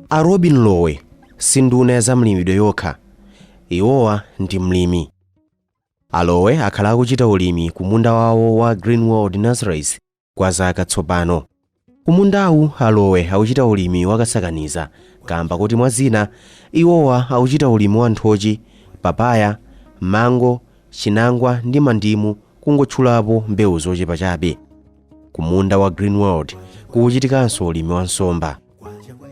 A Robin Lowe sinduna ya zamlimidwe yokha, iwowa ndi mlimi. Alowe akhala akuchita ulimi ku munda wawo wa Greenwood Nurseries kwa zaka tsopano. Ku mundawu Alowe akuchita ulimi wakasakaniza kamba kuti mwazina iwowa akuchita ulimi wa nthochi, papaya, mango, chinangwa ndi mandimu kungotchulapo mbewu zochepa chabe. Ku munda wa Greenwood kukuchitikanso ulimi wa nsomba.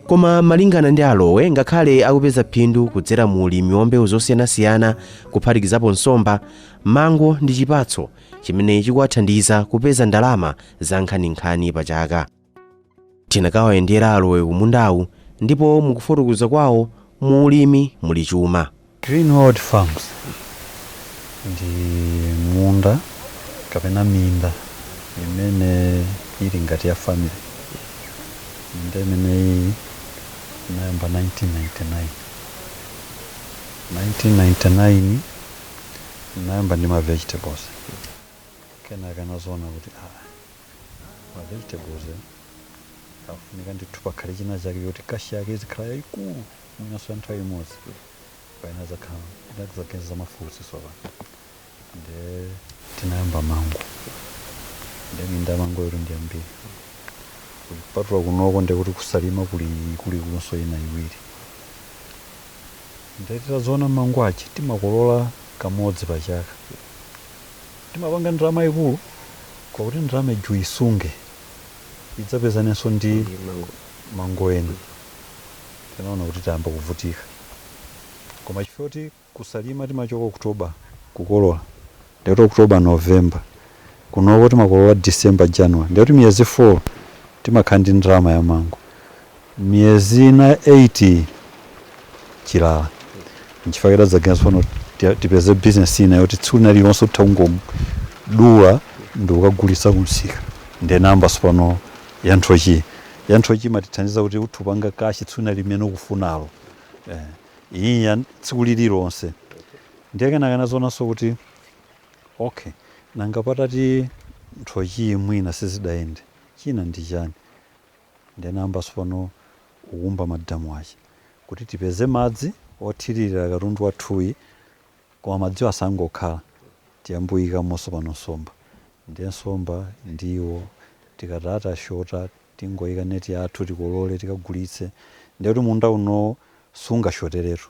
Koma malingana ndi Alowe, ngakhale akupeza phindu kudzera mu ulimi wa mbewu zosiyanasiyana kuphatikizapo nsomba, mango ndi chipatso chimene chikuwathandiza kupeza ndalama za nkhaninkhani pa chaka. Tinakawayendera Alowe ku mundawu ndipo mukufotokoza kwawo mu ulimi muli chuma. Greenwood Farms ndi munda kapena minda imene ili ngati ya family. Minda imene inayamba 1999 inayamba ndi ma vegetables. Kenaka nazoona kuti ma vegetables afunika ndithu pakhale china chake kuti kashi yake izikhala yayikulu mwinaso ya nthawi imodzi paina zakhala mafusi soba. Nde tinayamba mango. Nde minda mango yori ndi ambiri. Kupatula kunoko ndekuti kusalima kuli kunso ina iwiri. Nde titazoona mango achi timakolola kamodzi pa chaka. Timapanga ndalama ikulu kwakuti ndalama iju isunge idzapezanenso ndi mango ena. Tinaona kuti tayamba kuvutika. Koma chifukwa kuti kusalima timachoka Oktoba kukolola. Ndekuti Oktoba November. Kunoko timakolola December January. Ndekuti miyezi 4 timakhala ndi ndalama ya mango. Miyezi ina 8 chilala. Nchifukwa tidzagenso tipeze business ina yoti tsiku lililonse tangomdula ndi kukagulitsa kumsika. Ndi namba pano ya nthochi. Ya nthochi imatithandiza kuti utupanga kashi tsiku limene ukufunalo. Iyi ya tsiku lililonse. Ndiye kenaka nazoonanso kuti okay, nanga patati nthochi mwina sizidayende. China ndi chani? Ndiye namba pano uwumba madamu achi kuti tipeze madzi othirira katundu wathuyi, koma madzi asangokhala tiyambuyika monso pano nsomba. Ndiye nsomba ndiwo tikatata shota tingoyika neti yathu tikolole tikagulitse. Ndiye kuti munda uno sungashoteretu.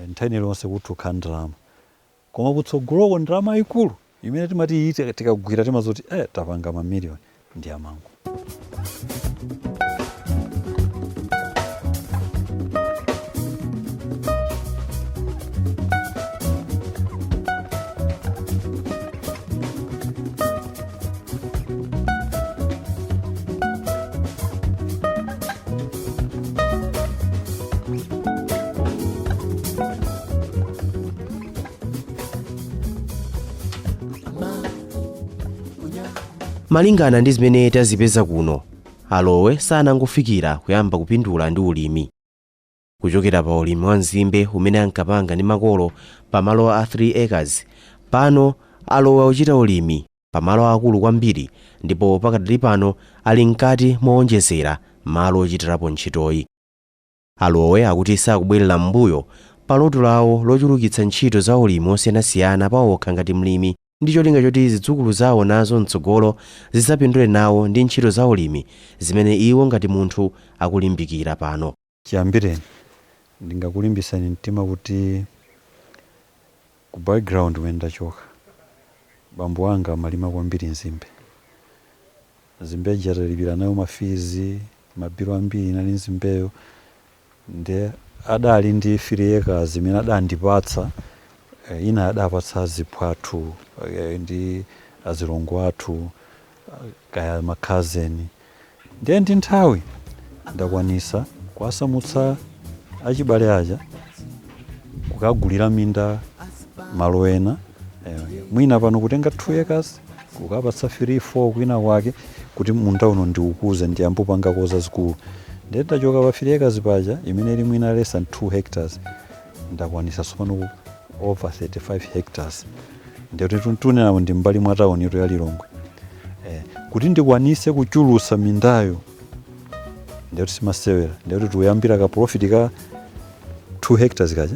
Nthani lonse kuti ukhala ndalama. Koma kutsogoloko ndalama ikulu imene timati tikagwira timazoti tapanga mamiliyoni ndi amango. Malingana ndi zimene tazipeza kuno, Alowe sanangofikira kuyamba kupindula ndi ulimi. Kuchokera pa ulimi wa nzimbe umene ankapanga ndi makolo pamalo a 3 acres, pano Alowe akuchita ulimi pamalo akulu kwambiri ndipo pakadali pano ali mkati moonjezera malo ochitirapo ntchitoyi. Alowe akuti sakubwerera m'mbuyo pa loto lawo lochulukitsa ntchito za ulimi osiyanasiyana pa okha ngati mlimi, ndi cholinga choti zidzukulu zawo nazo mtsogolo zidzapindule nawo ndi ntchito za ulimi zimene iwo ngati munthu akulimbikira pano. Chiyambireni ndingakulimbisani mtima kuti ku background wenda choka. Bambo wanga amalima kwambiri nzimbe. Nzimbe jatalipira nayo mafizi, mabiro ambiri nali nzimbeyo. Nde adali ndi 3 acres zimene adandipatsa. Ina adapatsa ziphwathu ndi azilongo athu kaya makhazeni. Ndiye ndi nthawi ndakwanisa kwasamutsa achibale aja kukagulira minda malo ena. Mwina pano kutenga 2 acres kukapatsa 3-4 kwina kwake kuti munda uno ndiukuze ndiyambopanga koza zikulu. Ndiye ndachoka pa 3 acres paja imene ili mwina less than 2 hectares ndakwanisa pano over 35 hectares. Ndiye tuntunena ndi mbali mwa town ya Lilongwe. Kuti ndikwanise kuchulusa mindayo ndiye kuti simasewera, ndiye kuti tuyambira ka profit ka 2 hectares kaja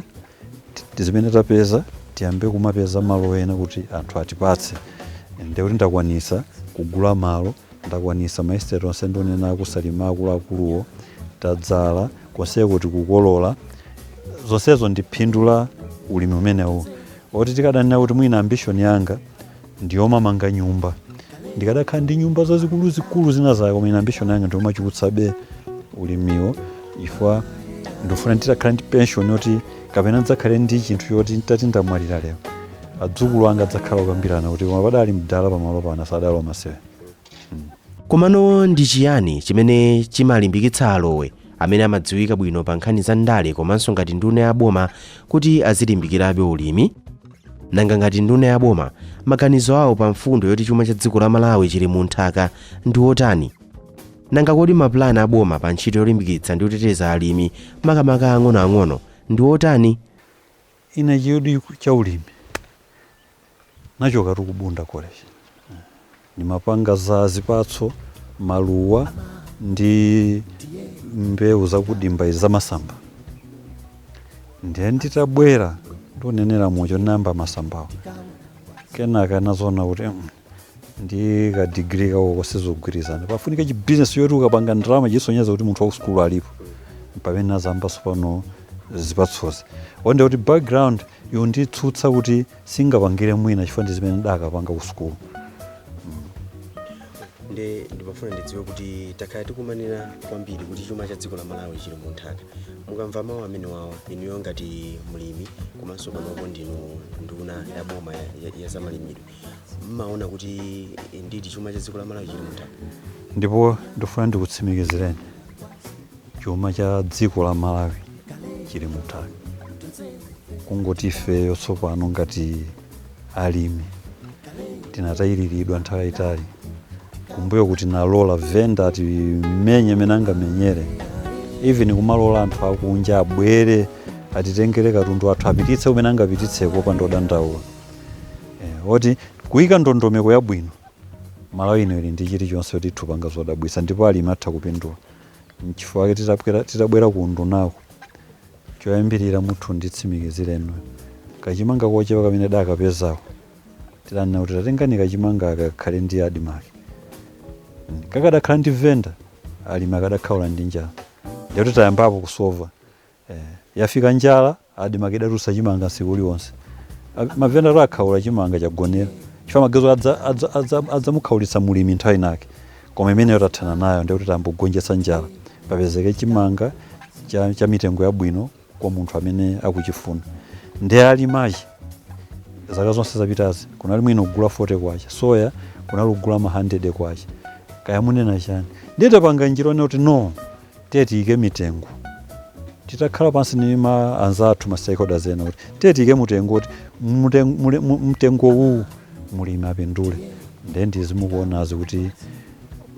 zimene tapeza tiyambe kumapeza malo ena kuti anthu atipatse, ndiye kuti ndakwanisa kugula malo, ndakwanisa maestate onse ndonena kusalima akuluakuluwo, tadzala konse kuti kukolola, zonsezo ndiphindula ulimi umenewo. Oti tikadanena kuti mwina ambition yanga ndiyomamanga nyumba, ndikadakhala ndi nyumba zazikulu zina zake, koma ambition yanga ndiyomachulutsabe ulimiwo, ifwa ndifuna nditakhala ndi pension yoti kapena ndidzakhale ndi chinthu yoti ntati ndamwalira lero adzukulu anga adzakhala kukambirana kuti koma padali mdala pamalo pano sadali omasewe. Komano ndi chiyani chimene chimalimbikitsa alowe amene amadziwika bwino pa nkhani za ndale komanso ngati nduna ya boma kuti azilimbikirabe ulimi? Nanga ngati nduna ya boma maganizo awo pa mfundo yoti chuma cha dziko la Malawi chili mu nthaka ndi otani? Nanga kodi mapulani a boma pa ntchito yolimbikitsa ndi kuteteza alimi makamaka ang'onoang'ono ndi otani? Ine chiyudi cha ulimi nachoka tikubunda college, ndimapanga za zipatso, maluwa ndi mbewu zakudimba za masamba. Ndiye nditabwera ndonenera mocho namba masambawo, kenaka nazona kuti ndi ka degree kawo kosizogwirizana pafunika chi business yoti ukapanga ndalama chisonyeza kuti munthu wa school alipo pamene nazamba sopano zipatsozi. Onde kuti background yonditsutsa kuti singapangire mwina chifukwa ndi zimene ndakapanga ku school. Ndipafuna ndidziwe kuti takhala tikumanira kwambiri kuti chuma cha dziko la Malawi chili mu nthaka. Mukamva mawu amene wawa inuyo ngati mlimi komanso panopo ndinu nduna ya boma ya zamalimidwe, mmaona kuti nditi chuma cha dziko la Malawi chili mu nthaka? Ndipo ndifuna ndikutsimikizireni chuma cha dziko la Malawi chili mu nthaka. Kungoti ifeyo tsopano ngati alimi tinatayiridwa nthawi itali, kumbuyo kuti nalola venda ati menye menanga menyere, even kumalola anthu akunja abwere atitengere katundu athu apititse umene angapititseko pa ndodandaula. Oti kuyika ndondomeko yabwino Malawi ino ili ndi chilichonse kuti tupanga zodabwitsa ndipo alimi atha kupindula. N'chifukwa titabwera ku ndunako choyambirira muthu nditsimikizireni kachimanga kochepa kamene dakapezako tilanena kuti tatengani kachimanga akakhale ndi adimake, kakadakhala ndi venda alimi akadakhala ndi njala, ndiye tayambapo kusova. Yafika njala adimake datusa chimanga tsiku liwonse, mavenda akhaula chimanga chagonera chifukwa magezo adzamukhaulitsa mulimi nthawi inake, koma imene tathana nayo ndiye kuti tambogonjetsa njala papezeke chimanga cha mitengo yabwino kwa munthu amene akuchifuna. Ndiye alimachi zaka zonse zapitazi kunali mwino kugula 40 kwacha, soya kunali kugula 100 kwacha, kaya munena chani? Ndiye tapanga njira kuti no tiyike mitengo, titakhala pansi ni anzathu ma stakeholders ena kuti tiyike mitengo kuti mtengo uwu mulimi apindule. Ndiye ndizimukuonazi kuti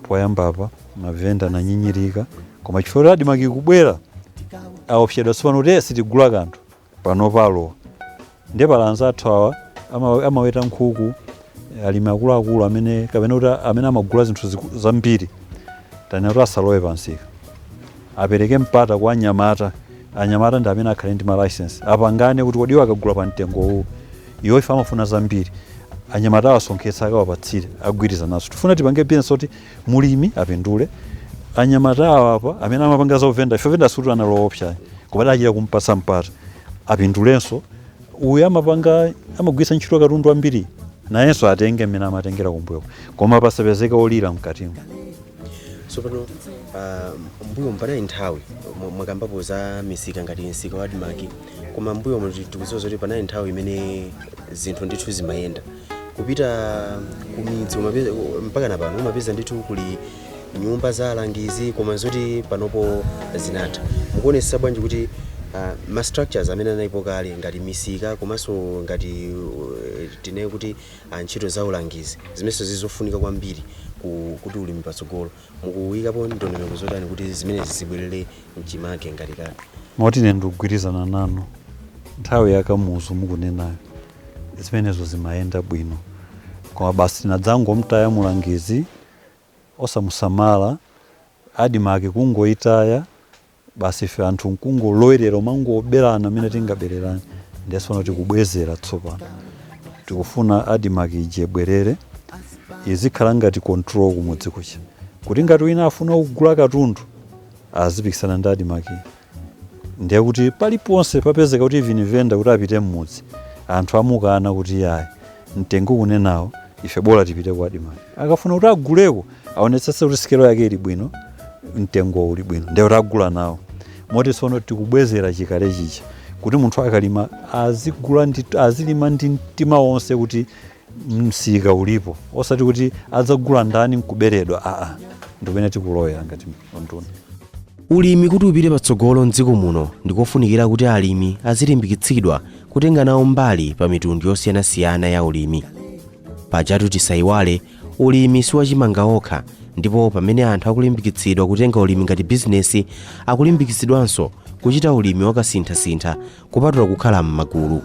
poyambapa mavenda nanyinyirika, koma chifukwa adimake kubwera aopsedwa sipano kuti sitigula kanthu pano palo. Ndiye pala anzathu awa amaweta nkhuku, alimi akuluakulu amene kapena kuti amene amagula zinthu zambiri tanena kuti asalowe pansika, apereke mpata kwa anyamata ndi amene akhale ndi ma license, apangane kuti kodi akagula pa mtengo uwu iwo ife amafuna zambiri, anyamata awasonkhetsa akawapatsire agwiriza naso. Tifuna tipange business kuti mulimi apindule, anyamata awapa amene amapanga za venda ife venda sutu analoopsa koma dachira kumpatsa mpata apindulenso. Uyu amagwisa ntchito katundu ambiri nayenso atenge mmene amatengera kumbuyo, koma pasapezeka olira mkatimo. Sopano mbuyo mpanayi nthawi mwakambapo za misika ngati msika wa adimake, koma mbuyo tikudziwa kuti panayi nthawi imene zinthu ndithu zimayenda kupita kumidzi mpaka napano umapeza ndithu kuli nyumba za alangizi koma zoti panopo zinatha. Mukuonesa bwanji kuti ma structures amene analipo kale ngati misika komanso ngati tinaye kuti ntchito za ulangizi zimenso zizofunika kwambiri kuti ulimi patsogolo, mukuyikapo ndondomeko zotani kuti zimene zibwerere mchimake ngati kale? Moti ine ndikugwirizana nanu, nthawi yakamuzu mukunenayo zimenezo zimayenda bwino, koma basi tinadzangomtaya mulangizi osamusamala adimaki kungoitaya basi ife anthu nkungolowerera umangoberana amene tingabererani ndiyesono tikubwezera tsopano tikufuna adimaki ijebwerere izikhala ngati control kumudzi kucha kuti ngati wina afuna kugula katundu azipikisana ndi adimaki ndiye kuti paliponse papezeka kuti even vendor kuti apite mmudzi anthu amukana kuti yayi mtengo kunenawo ife bora tipite kwa adimaki akafuna kuti aguleko aonetsetse kuti sikelo yake ili bwino mtengo uli bwino ndiye kuti agula nawo moti sono tikubwezera chikale chicha kuti munthu akalima azilima ndi mtima wonse kuti msika ulipo osati kuti adzagula ndani nkuberedwa ndimene tikuloyera ngati nduna. Ulimi kuti upite patsogolo mdziko muno ndikofunikira kuti alimi azilimbikitsidwa kutenga nawo mbali pa mitundu yosiyanasiyana ya ulimi. Pajatu tisayiwale ulimi siwachimanga okha ndipo pamene anthu akulimbikitsidwa kutenga ulimi ngati bizinesi akulimbikitsidwanso kuchita ulimi wakasinthasintha kupatula kukhala m'magulu.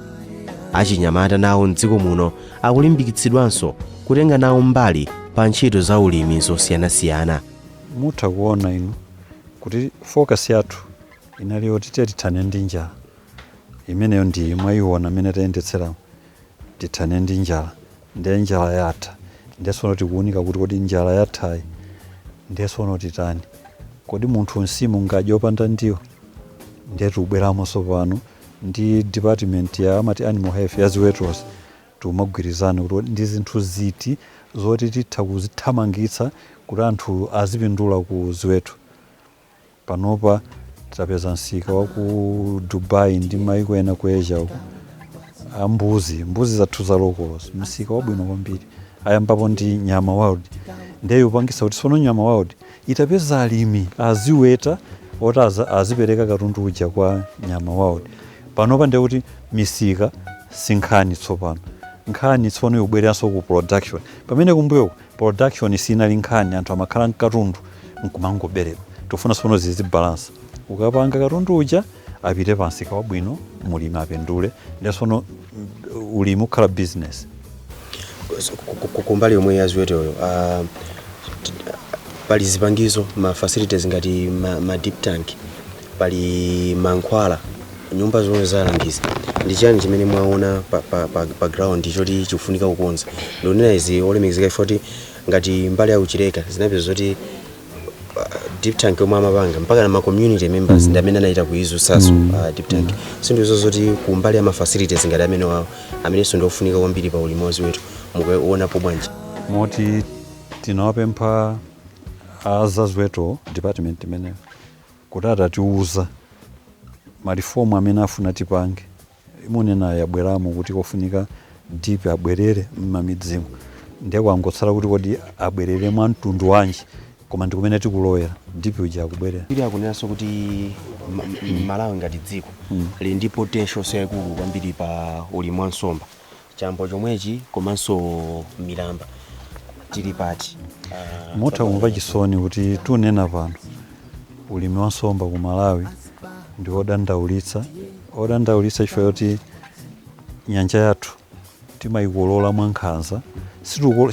Achinyamata nawo mdziko muno akulimbikitsidwanso kutenga nawo mbali pa ntchito za ulimi zosiyanasiyana. Mutha kuona inu kuti focus yathu inali yoti tithane ndi njala imeneyo ndi mwayiona amene tayendetsera tithane ndi njala ndiye njala yatha ndiyesono tikuunika kuti kodi njala yathayi ndiyesono titani kodi munthu msimu ngadya opanda ndiwo ndiye tubweramo sopano ndi department ya amati animal health ya ziwetos tumagwirizana kuti ndi zinthu ziti zoti titha kuzithamangitsa kuti anthu azipindula ku ziweto. Panopa tapeza msika wa ku Dubai ndi maiko ena ku Asia uko mbuzi zathu za locals msika wabwino kwambiri ayambapo ndi Nyama World ndiye upangisa kuti sono Nyama World itapeza alimi aziweta oti azipereka katundu uja kwa Nyama World. Panopa ndiye kuti misika sinkhani tsopano nkhani tsono yobwereranso ku production pamene kumbuyo production sinali nkhani anthu amakhala katundu nkumangobereka tofuna sono zizibalance ukapanga katundu uja apite pansika wabwino mulimi apindule ndiye sono ulimi ukhala business. Kumbali yomwe yaziwetoyo pali zipangizo ma facilities ngati ma deep tank pali mankhwala nyumba zomwe zalangiza ndi chani chimene mwaona pa ground choti chikufunika kukonza ndionera izi olemekezeka ifoti ngati mbali ya uchileka zinapeza zoti deep tank yomwe amapanga mpaka na ma community members ndi amene anaita kuizo saso deep tank sinthu izo zoti kumbali ya ma facilities ngati amene wawo amenenso ndiofunika kwambiri pa ulimi waziweto mukuonapo bwanji. Moti tinawapempha azaziweto department imene kuti atatiuza marifomu amene afuna tipange imunena yabweramo kuti kofunika deep abwerere m'mamidzimu ndiye kwangotsala kuti kodi abwerere mwa mtundu wanji koma ndikumene tikuloyera deep uja akubwerera. Ili akunenaso kuti Malawi ngati dziko lili ndi potential yaikulu kwambiri pa ulimi wa nsomba chambo chomwechi komanso milamba tili pati. Mutha kumva chisoni kuti tunena pano ulimi wa nsomba ku Malawi ndi odandaulitsa ife yoti nyanja yathu timayikolola mwankhanza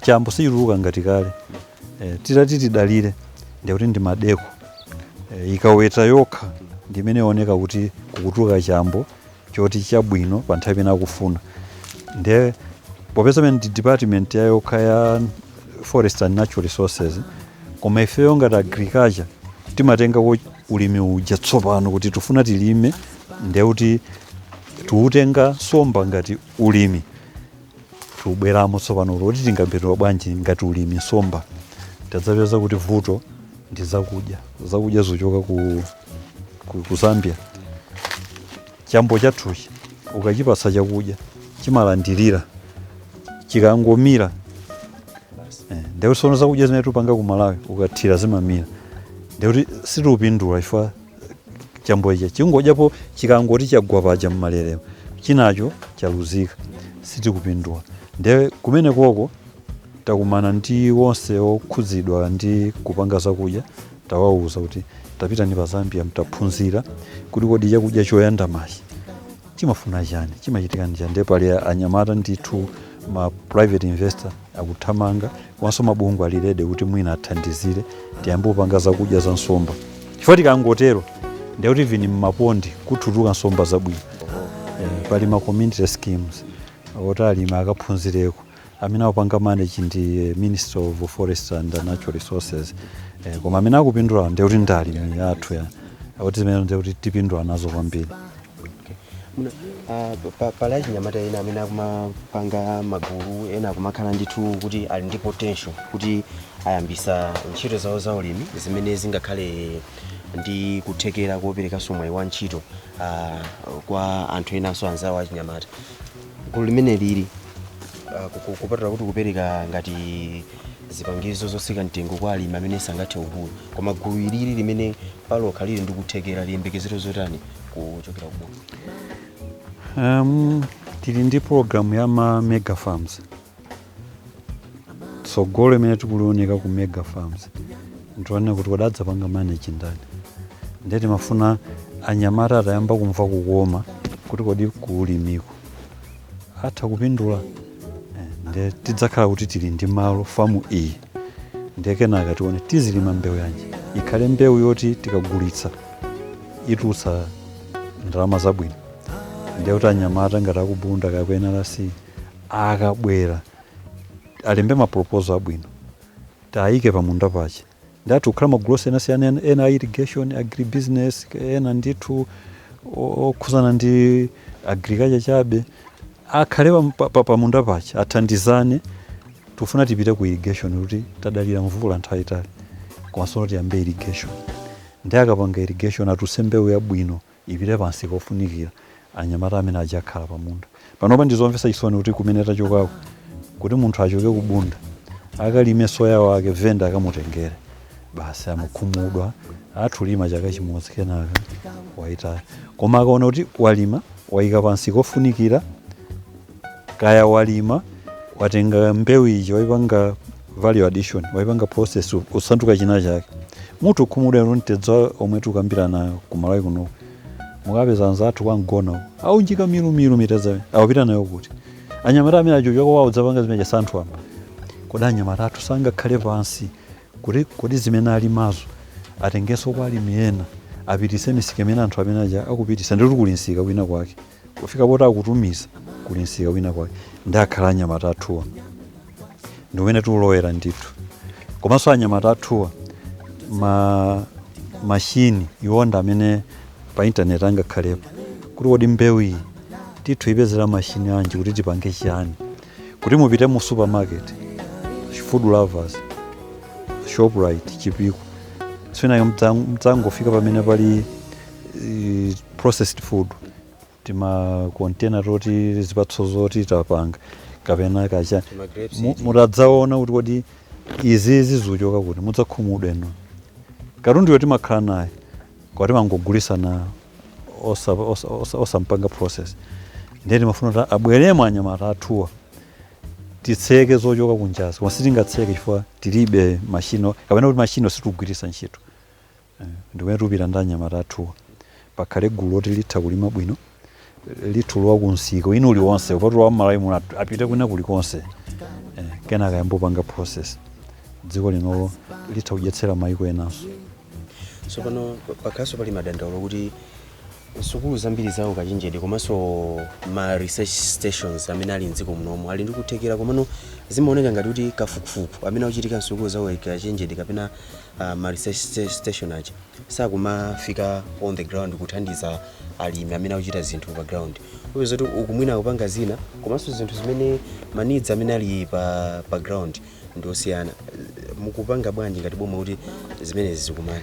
chambo sichituluka ngati kale titati tidalire ndikuti ndi madeko ikaweta yokha ndimene oneka kuti kukutuluka chambo choti chabwino pa nthawi imene akufuna ndiye popeza pamene ndi department yayokha ya forest and natural resources koma ifeyo ngati agriculture timatenga ulimi uja tsopano kuti tufuna tilime ndiye kuti tuutenga nsomba ngati ulimi tubweramo tsopano kuti tingapindula bwanji ngati ulimi nsomba tadzapeza kuti vuto ndi zakudya zochoka ku Zambia. Chambo chathuchi ukachipasa chakudya chimalandirira chikangomira ndiye sono zakudya zimene tupanga ku Malawi ukathira zimamira ndiye kuti situpindula ifa chambo ichi chingodyapo chikangoti chagwa paja mmalere chinacho chaluzika sitikupindula ndiye kumene koko takumana ndi wonse okhudzidwa ndi kupanga zakudya tawauza kuti tapita ni pa Zambia mtaphunzira kuti kodi chakudya choyanda machi chimafuna chani chimachitika ndi chani. Ndiye pali anyamata ndithu ma private investor akuthamanga komanso mabungwe alilede kuti mwina athandizire tiyambe kupanga zakudya za nsomba chifukwa tikangotero ndiye kuti vini mmapondi kutuluka nsomba zabwino. Pali ma community schemes oti alimi akaphunzireko amene akupanga manage ndi Ministry of Forest and Natural Resources koma amene akupindula ndiye kuti ndi alimi athu ya kuti zimene ndiye kuti tipindula nazo kwambiri. Pala chinyamata ena amene akumapanga magulu ena akumakhala ndithu kuti ali ndi potential kuti ayambisa ntchito zawo za ulimi zimene zingakhale ndi kuthekera kopereka mwayi wa ntchito kwa anthu enanso anzawo achinyamata. Gulu limene lili kupatula kuti kupereka ngati zipangizo zosika mtengo kwa alimi amene sangathe ugulu, koma gulu ilili limene palokha lili ndi kuthekera liyembekezero zotani kuchokera kuboma? Tili ndi program ya ma mega farms. Tsogolo imene tikulioneka ku mega farms ndione kuti kodadza panga manage ndani ndiye timafuna anyamata atayamba kumva kukoma kuti kodi kuulimiko atha kupindula ndiye tidzakhala kuti tili ndi malo famu iyi ndiye kenaka tione tizilima mbewu yanji ikhale mbewu yoti tikagulitsa itulutsa ndalama zabwino. Ndiye kuti anyamata ngati akubunda kapena lasi akabwera alembe ma proposal abwino tayike pamunda pache ndiye tikukhala magulu osiyanasiyana ena irrigation, agribusiness, ena ndithu okhuzana ndi agriculture chabe akhale pamunda pache athandizane. Tufuna tipite ku irrigation kuti tadalira mvula nthawi itali komanso tiyambe irrigation ndiye akapanga irrigation atulutse mbewu yabwino ipite pansi kofunikira anyamata amene ajakhala pamunda. Panopa ndizomvetsa chisoni kuti kumene tachokako kuti munthu achoke kubunda akalime soya wake venda akamutengere basi amakhumudwa atulima chaka chimodzi kenaka waitaya. Koma akaona kuti walima waika pansi kofunikira kaya walima watenga mbewu iji waipanga value addition waipanga process usanduka china chake mutu khumudwa ntedza omwe tukambirana kumalawi kuno mukapeza anzathu kwangona aunjika milu mitedza awapita nayo kuti anyamata amene achoka kwawo dzapanga zimene jasanthu amba kodi anyamata athu sangakhale pansi kuti zimene ali mazo atengenso kwa alimi ena apitise misika imene anthu amene aja akupitisa ndikuti kuli nsika kwina kwake kufika poti akutumiza kuli nsika kwina kwake ndi akhala anyamata athuwa ndi umene tikulowera ndithu. Komanso anyamata athuwa mashini iwonda amene pa internet angakhalepo kuti kodi mbewu iyi tithu ipezera mashini anji kuti tipange chiyani kuti mupite mu supermarket food lovers Shoprite Chipiko sina mdzangofika pamene pali processed food tima container roti zipatso zoti tapanga kapena kacha muradzaona kuti kodi izi zizuchoka kuti mudzakhumudwa eno karundi yoti makhala naye kwati mangogulisa osampanga process ndiye timafuna kuti abweremo anyamata athuwa titseke zochoka kunjazi wasitingatseke chifukwa tilibe mashino kapena kuti mashino sitikugwiritsa ntchito ndikumene tupita ndi anyamata athuwa pakhale gulu loti litha kulima bwino lituluwa kunsika ino uliwonse upatula wamalawi muno apite kwina kulikonse kenaka yambopanga process dziko linolo litha kudyetsera mayiko enanso. So pano pakhaso pali madandaulo kuti sukulu zambiri zawo kachenjede komanso ma research stations amene ali mdziko munomu ali ndi kuthekera komano zimaoneka ngati kuti kafukufuku amene akuchitika msukulu zawo kachenjede kapena ma research station aja sakumafika on the ground kuthandiza alimi amene akuchita zinthu pa ground. Kupeza kuti ukumwina akupanga zina komanso zinthu zimene manidzi amene ali pa ground ndi osiyana. Mukupanga bwanji ngati boma kuti zimene zikumane?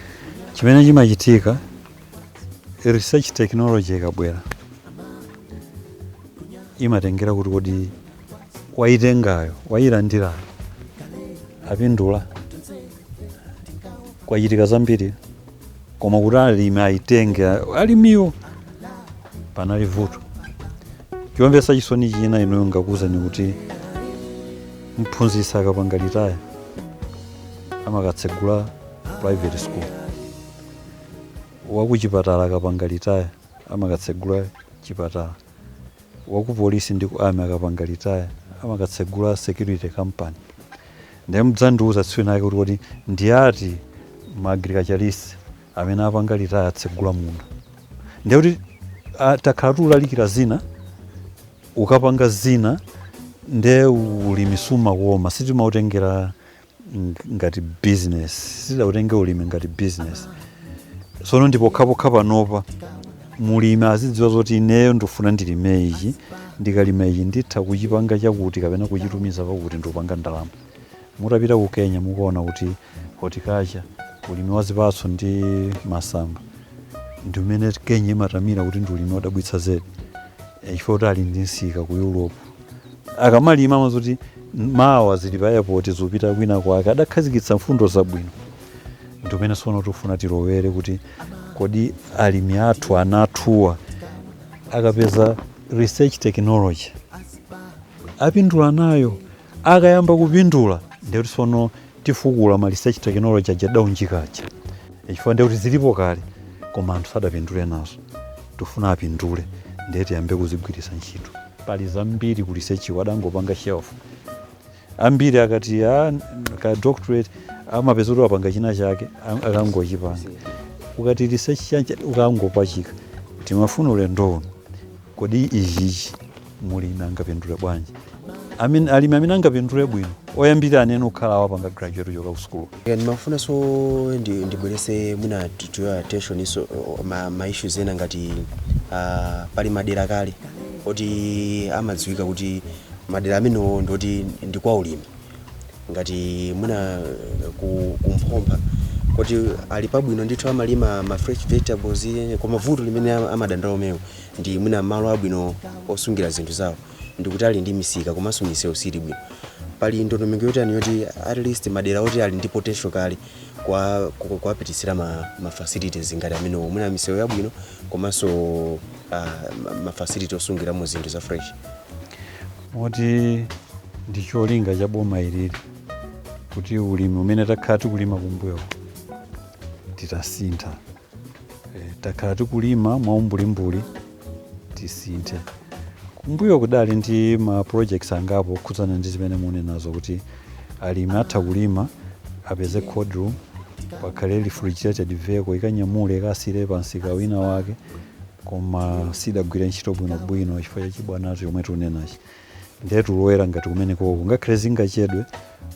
Chimene chimachitika research technology ikabwera imatengera kuti kodi waitengayo wayilandirayo apindula kwachitika zambiri koma kuti alimi ayitenge alimiwo panali vuto. Chiomvetsa chisoni china inoyo ngakuwuzani kuti mphunzitsi akapanga litaya amakatsegula private school, wakuchipatala akapanga litaya amakatsegula chipatala, wakupolisi ndi ku army akapanga litaya amakatsegula security company ndiye mudzandiuza tsiku nake kuti ndiyati ma-agriculturist amene apanga litaya atsegula munda ndiye kuti takhala tiulalikira zina ukapanga zina nde ulimi sumakoma sitimautengera ngati business sitimautengera ulimi ngati business sono ndipo khapokha panopa mulimi azidziwa zoti ineyo ndifuna ndilime ichi ndikalima ichi nditha kuchipanga chakuti kapena kuchitumiza pakuti ndikupanga ndalama. Mutapita ku Kenya mukuona kuti horticulture ulimi wa zipatso ndi masamba ndi umene Kenya imatamira kuti ndi ulimi wadabwitsa zedi chifukwa kuti ali ndi nsika ku Europe akamalima amazoti mawa zili pa airport zopita kwina kwake adakhazikitsa mfundo zabwino ndi umene sono tifuna tilowere kuti kodi alimi athu anathuwa akapeza research technology apindula nayo akayamba kupindula ndiye sono tifukula ma research technology ajadaunjikaja chifukwa ndiye kuti zilipo kale koma anthu sadapindule nazo tifuna apindule ndiye tiyambe kuzigwiritsa ntchito. Pali zambiri ku research wadangopanga shelf ambiri akati ka doctorate amapeza kuti wapanga china chake akangochipanga ukati research chanje ukangopachika timafuna ulendo kodi ichichi mulimi angapindule bwanji alimi amene angapindule bwino oyambira anene ukhala wapanga graduate yoka ku school. Ndimafuna so ndibwerese mwina to your attention iso ma issues ena ngati pali madera kale oti amadziwika kuti madera amene ndoti ndi kwa ulimi ngati mwina kumphomba kuti ali pabwino ndithu amalima ma fresh vegetables koma vuto limene amadandaula omwewo ndi mwina malo abwino osungira zinthu zawo ndikuti ali ndi misika komanso misewu sili bwino. Pali ndondomeko yotani yoti at least madera oti ali ndi potential kale kuwapitisira ma facilities ngati amene mwina misewu yabwino komanso ma facility osungiramo zinthu za fresh. Moti ndi cholinga cha boma ilili kuti ulimi umene takhala tikulima kumbuyo titasintha takhala tikulima mwaumbulimbuli tisinthe. Kumbuyo kudali ndi ma projects angapo khudzana ndi zimene munenazo kuti alimi atha kulima apeze cold room pakhale refrigerated vehicle ikanyamule ikasire pansika wina wake koma sidagwira ntchito bwinobwino chifukwa chachibwanacho chomwe tiunenachi ndiye tulowera ngati kumene koko ngakhale zingachedwe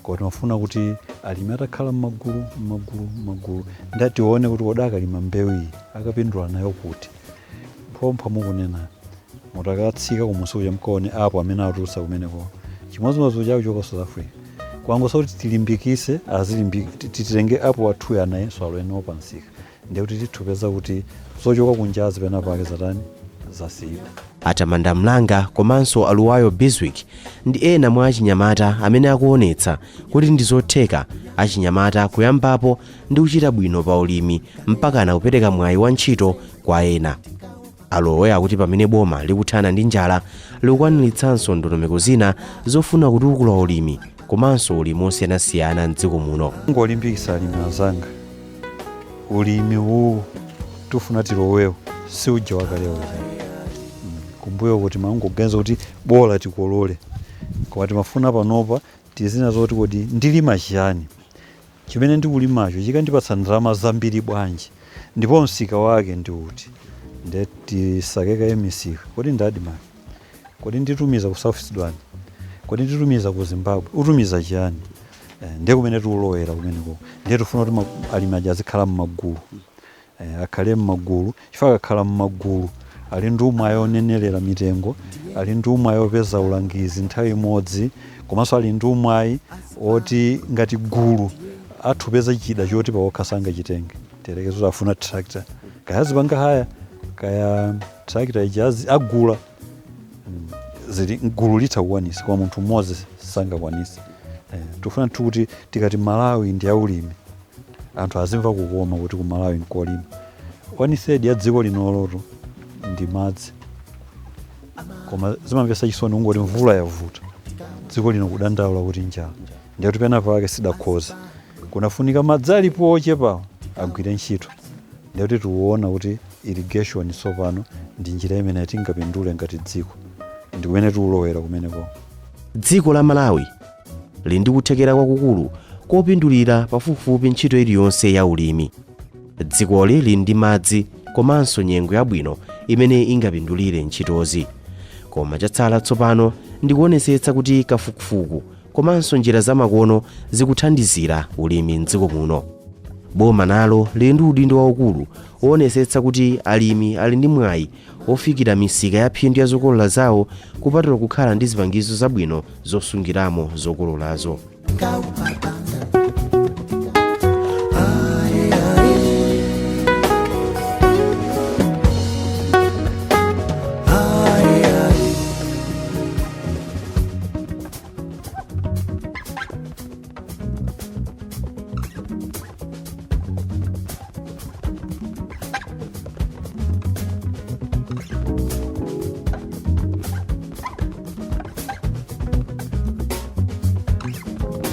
koma timafuna kuti alimi atakhala m'magulu ndiye tione kuti kodi akalima mbewu iyi akapindula nayo kuti mphompha mukunena mutakatsika kumusi uja mkone apo amene atulutsa kumeneko chimodzimodzi chawo choka South Africa kwangosa kuti tilimbikise titenge apo athuya anayenso alowenawo pansika ndiye kuti tithupeza kuti zochoka kunjazi pena pake zatani zasiyidwa. Atamanda Mlanga komanso Aluwayo Biswick ndi ena mwa achinyamata amene akuonetsa kuti ndi zotheka achinyamata kuyambapo ndi kuchita bwino pa ulimi mpaka anakupereka mwayi wa ntchito kwa ena. Alowe akuti pamene boma likuthana ndi njala likukwaniritsanso ndondomeko zina zofuna kutukula ulimi komanso ulimi osiyanasiyana m'dziko muno. Ngolimbikisa alimi azanga ulimi huu tufuna tilowewo si uja wakalewo kumbuyo kuti mangogenza kuti bola tikolole koma timafuna panopa tizina zoti kuti ndilima chiyani chimene ndikulimacho chikandipatsa ndalama zambiri bwanji ndipo msika wake ndi uti ndiye tisakeka emisika kodi ndadimani kodi nditumiza ku South Sudan kodi nditumiza ku Zimbabwe utumiza chiyani ndiye kumene tiulowera kumeneko ndiye tifuna kuti alimi aja azikhala m'magulu akhale m'magulu chifukwa akakhala m'magulu ali ndi umwayi onenelera mitengo ali ndi umwayi opeza ulangizi nthawi imodzi komanso ali ndi umwayi oti ngati gulu athupeza chida choti pawokhasanga chitenge terekezo afuna tractor kaya zipanga haya kaya tractor ijazi agula zili gulu litakwanisa kwa munthu mmodzi sangakwanisa tufuna kuti tikati Malawi ndi aulimi anthu azimva kukoma kuti ku Malawi nkolima 1/3 ya dziko linoloto ndi madzi koma zimamvesa chisoni ungoti mvula yavuta dziko lino kudandaula kuti njala ndiye kuti pena pake sidakhoza kunafunika madzi alipo ochepawo agwire ntchito ndiye kuti tiuona kuti irrigation tsopano ndi njira imene tingapindule ngati dziko ndi kumene tiulowera kumeneko. dziko la Malawi lili ndi kuthekera kwakukulu kopindulira pafupifupi ntchito iliyonse ya ulimi. Dzikoli lili ndi madzi komanso nyengo yabwino imene ingapindulire ntchitozi. Koma chatsala tsopano ndi kuonetsetsa kuti kafukufuku komanso njira zamakono zikuthandizira ulimi m'dziko muno. Boma nalo lili ndi udindo waukulu woonetsetsa kuti alimi ali ndi mwayi ofikira misika ya phindu ya zokolola zawo kupatula kukhala ndi zipangizo zabwino zosungiramo zokololazo.